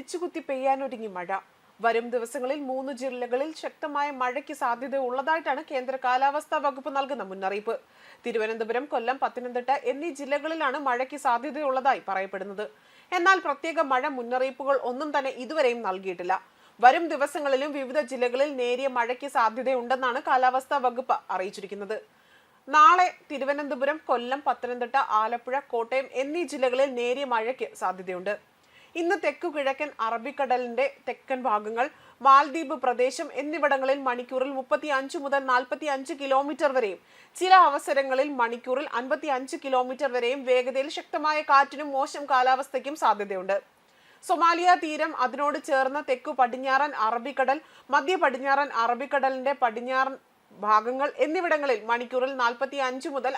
പിടിച്ചുകുത്തി പെയ്യാനൊരുങ്ങി മഴ. വരും ദിവസങ്ങളിൽ 3 ജില്ലകളിൽ ശക്തമായ മഴയ്ക്ക് സാധ്യതയുള്ളതായിട്ടാണ് കേന്ദ്ര കാലാവസ്ഥാ വകുപ്പ് നൽകുന്ന മുന്നറിയിപ്പ്. തിരുവനന്തപുരം, കൊല്ലം, പത്തനംതിട്ട എന്നീ ജില്ലകളിലാണ് മഴയ്ക്ക് സാധ്യതയുള്ളതായി പറയപ്പെടുന്നത്. എന്നാൽ പ്രത്യേക മഴ മുന്നറിയിപ്പുകൾ ഒന്നും തന്നെ ഇതുവരെയും നൽകിയിട്ടില്ല. വരും ദിവസങ്ങളിലും വിവിധ ജില്ലകളിൽ നേരിയ മഴയ്ക്ക് സാധ്യതയുണ്ടെന്നാണ് കാലാവസ്ഥാ വകുപ്പ് അറിയിച്ചിരിക്കുന്നത്. നാളെ തിരുവനന്തപുരം, കൊല്ലം, പത്തനംതിട്ട, ആലപ്പുഴ, കോട്ടയം എന്നീ ജില്ലകളിൽ നേരിയ മഴയ്ക്ക് സാധ്യതയുണ്ട്. ഇന്ന് തെക്കു കിഴക്കൻ അറബിക്കടലിന്റെ തെക്കൻ ഭാഗങ്ങൾ, മാൽദ്വീപ് പ്രദേശം എന്നിവിടങ്ങളിൽ മണിക്കൂറിൽ 35 മുതൽ 45 കിലോമീറ്റർ വരെയും ചില അവസരങ്ങളിൽ മണിക്കൂറിൽ 55 കിലോമീറ്റർ വരെയും വേഗതയിൽ ശക്തമായ കാറ്റിനും മോശം കാലാവസ്ഥയ്ക്കും സാധ്യതയുണ്ട്. സൊമാലിയ തീരം, അതിനോട് ചേർന്ന തെക്കു പടിഞ്ഞാറൻ അറബിക്കടൽ, മധ്യ പടിഞ്ഞാറൻ അറബിക്കടലിന്റെ പടിഞ്ഞാറൻ ഭാഗങ്ങൾ എന്നിവിടങ്ങളിൽ മണിക്കൂറിൽ 45 മുതൽ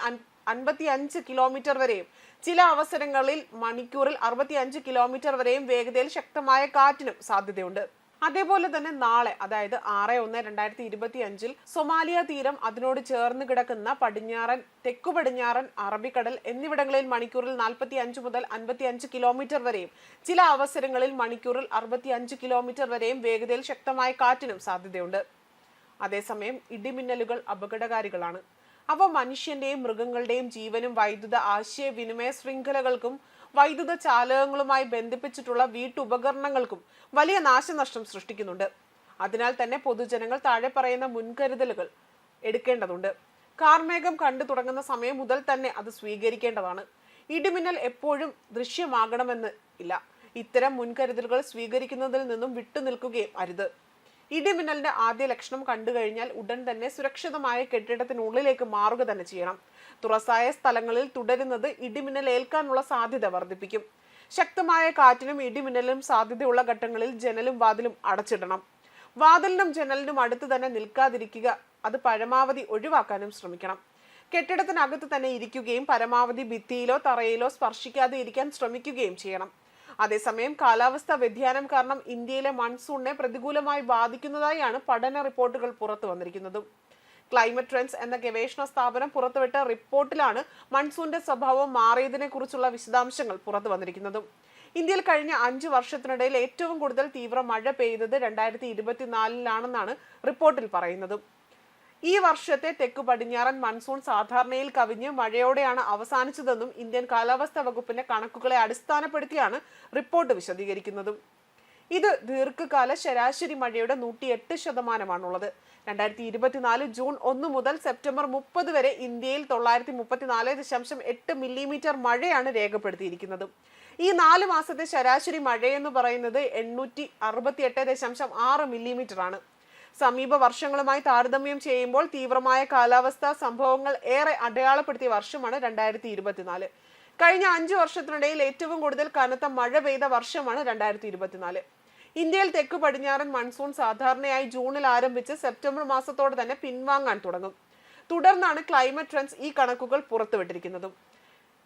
55 കിലോമീറ്റർ വരെയും ചില അവസരങ്ങളിൽ മണിക്കൂറിൽ 65 കിലോമീറ്റർ വരെയും വേഗതയിൽ ശക്തമായ കാറ്റിനും സാധ്യതയുണ്ട്. അതേപോലെ തന്നെ നാളെ, അതായത് 6/1/2025 സൊമാലിയ തീരം, അതിനോട് ചേർന്ന് കിടക്കുന്ന പടിഞ്ഞാറൻ, തെക്കു പടിഞ്ഞാറൻ അറബിക്കടൽ എന്നിവിടങ്ങളിൽ മണിക്കൂറിൽ 45 മുതൽ 55 കിലോമീറ്റർ വരെയും ചില അവസരങ്ങളിൽ മണിക്കൂറിൽ 65 കിലോമീറ്റർ വരെയും വേഗതയിൽ ശക്തമായ കാറ്റിനും സാധ്യതയുണ്ട്. അതേസമയം ഇടിമിന്നലുകൾ അപകടകാരികളാണ്. അവ മനുഷ്യന്റെയും മൃഗങ്ങളുടെയും ജീവനും വൈദ്യുത ആശയവിനിമയ ശൃംഖലകൾക്കും വൈദ്യുത ചാലകങ്ങളുമായി ബന്ധിപ്പിച്ചിട്ടുള്ള വീട്ടുപകരണങ്ങൾക്കും വലിയ നാശനഷ്ടം സൃഷ്ടിക്കുന്നുണ്ട്. അതിനാൽ തന്നെ പൊതുജനങ്ങൾ താഴെ പറയുന്ന മുൻകരുതലുകൾ എടുക്കേണ്ടതുണ്ട്. കാർമേഘം കണ്ടു തുടങ്ങുന്ന സമയം മുതൽ തന്നെ അത് സ്വീകരിക്കേണ്ടതാണ്. ഇടിമിന്നൽ എപ്പോഴും ദൃശ്യമാകണമെന്ന് ഇല്ല. ഇത്തരം മുൻകരുതലുകൾ സ്വീകരിക്കുന്നതിൽ നിന്നും വിട്ടുനിൽക്കുകയും അരുത്. ഇടിമിന്നലിന്റെ ആദ്യ ലക്ഷണം കണ്ടു കഴിഞ്ഞാൽ ഉടൻ തന്നെ സുരക്ഷിതമായ കെട്ടിടത്തിനുള്ളിലേക്ക് മാറുക തന്നെ ചെയ്യണം. തുറസായ സ്ഥലങ്ങളിൽ തുടരുന്നത് ഇടിമിന്നൽ ഏൽക്കാനുള്ള സാധ്യത വർദ്ധിപ്പിക്കും. ശക്തമായ കാറ്റിനും ഇടിമിന്നലിനും സാധ്യതയുള്ള ഘട്ടങ്ങളിൽ ജനലും വാതിലും അടച്ചിടണം. വാതിലിനും ജനലിനും അടുത്ത് തന്നെ നിൽക്കാതിരിക്കുക, അത് പരമാവധി ഒഴിവാക്കാനും ശ്രമിക്കണം. കെട്ടിടത്തിനകത്ത് തന്നെ ഇരിക്കുകയും പരമാവധി ഭിത്തിയിലോ തറയിലോ സ്പർശിക്കാതെ ഇരിക്കാൻ ശ്രമിക്കുകയും ചെയ്യണം. അതേസമയം കാലാവസ്ഥാ വ്യതിയാനം കാരണം ഇന്ത്യയിലെ മൺസൂണിനെ പ്രതികൂലമായി ബാധിക്കുന്നതായാണ് പഠന റിപ്പോർട്ടുകൾ പുറത്തു വന്നിരിക്കുന്നതും. ക്ലൈമറ്റ് ട്രെൻഡ്സ് എന്ന ഗവേഷണ സ്ഥാപനം പുറത്തുവിട്ട റിപ്പോർട്ടിലാണ് മൺസൂണിന്റെ സ്വഭാവം മാറിയതിനെ കുറിച്ചുള്ള വിശദാംശങ്ങൾ പുറത്തു വന്നിരിക്കുന്നതും. ഇന്ത്യയിൽ കഴിഞ്ഞ 5 വർഷത്തിനിടയിൽ ഏറ്റവും കൂടുതൽ തീവ്ര മഴ പെയ്തത് 2024 റിപ്പോർട്ടിൽ പറയുന്നതും. ഈ വർഷത്തെ തെക്കു പടിഞ്ഞാറൻ മൺസൂൺ സാധാരണയിൽ കവിഞ്ഞ് മഴയോടെയാണ് അവസാനിച്ചതെന്നും ഇന്ത്യൻ കാലാവസ്ഥാ വകുപ്പിന്റെ കണക്കുകളെ അടിസ്ഥാനപ്പെടുത്തിയാണ് റിപ്പോർട്ട് വിശദീകരിക്കുന്നതും. ഇത് ദീർഘകാല ശരാശരി മഴയുടെ 108%. 2024 ജൂൺ 1 മുതൽ സെപ്റ്റംബർ 30 വരെ ഇന്ത്യയിൽ 934.8 മില്ലിമീറ്റർ മഴയാണ് രേഖപ്പെടുത്തിയിരിക്കുന്നത്. ഈ 4 മാസത്തെ ശരാശരി മഴയെന്ന് പറയുന്നത് 868.6 മില്ലിമീറ്റർ ആണ്. സമീപ വർഷങ്ങളുമായി താരതമ്യം ചെയ്യുമ്പോൾ തീവ്രമായ കാലാവസ്ഥാ സംഭവങ്ങൾ ഏറെ അടയാളപ്പെടുത്തിയ വർഷമാണ് 2024. കഴിഞ്ഞ 5 വർഷത്തിനിടയിൽ ഏറ്റവും കൂടുതൽ കനത്ത മഴ പെയ്ത വർഷമാണ് 2024. ഇന്ത്യയിൽ തെക്കു പടിഞ്ഞാറൻ മൺസൂൺ സാധാരണയായി ജൂണിൽ ആരംഭിച്ച് സെപ്റ്റംബർ മാസത്തോടെ തന്നെ പിൻവാങ്ങാൻ തുടങ്ങും. തുടർന്നാണ് ക്ലൈമറ്റ് ട്രെൻഡ്സ് ഈ കണക്കുകൾ പുറത്തുവിട്ടിരിക്കുന്നതും.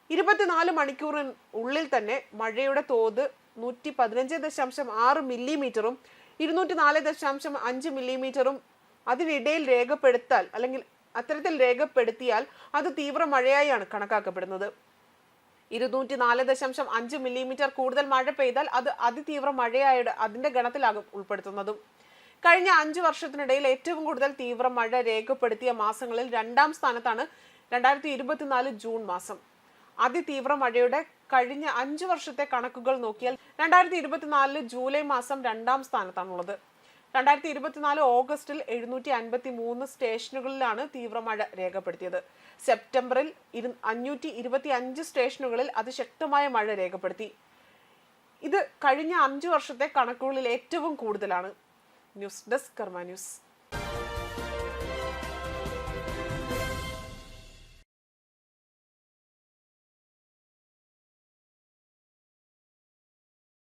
24 മണിക്കൂറിനുള്ളിൽ തന്നെ മഴയുടെ തോത് 115.6 മില്ലിമീറ്ററും 204.5 മില്ലിമീറ്ററും അതിനിടയിൽ അത്തരത്തിൽ രേഖപ്പെടുത്തിയാൽ അത് തീവ്ര മഴയായാണ് കണക്കാക്കപ്പെടുന്നത്. 204.5 മില്ലിമീറ്റർ കൂടുതൽ മഴ പെയ്താൽ അത് അതിതീവ്ര മഴയായിട്ട് അതിന്റെ ഗണത്തിലാകും ഉൾപ്പെടുത്തുന്നതും. കഴിഞ്ഞ 5 വർഷത്തിനിടയിൽ ഏറ്റവും കൂടുതൽ തീവ്ര മഴ രേഖപ്പെടുത്തിയ മാസങ്ങളിൽ 2ാം സ്ഥാനത്താണ് 2024 ജൂൺ മാസം. അതിതീവ്ര മഴയുടെ കഴിഞ്ഞ 5 വർഷത്തെ കണക്കുകൾ നോക്കിയാൽ 2024 ജൂലൈ മാസം 2ാം സ്ഥാനത്താണുള്ളത്. 2024 ഓഗസ്റ്റിൽ 753 സ്റ്റേഷനുകളിലാണ് തീവ്രമഴ രേഖപ്പെടുത്തിയത്. സെപ്റ്റംബറിൽ 525 സ്റ്റേഷനുകളിൽ അതിശക്തമായ മഴ രേഖപ്പെടുത്തി. ഇത് കഴിഞ്ഞ 5 വർഷത്തെ കണക്കുകളിൽ ഏറ്റവും കൂടുതലാണ്. ന്യൂസ് ഡെസ്ക് കർമ്മ ന്യൂസ്.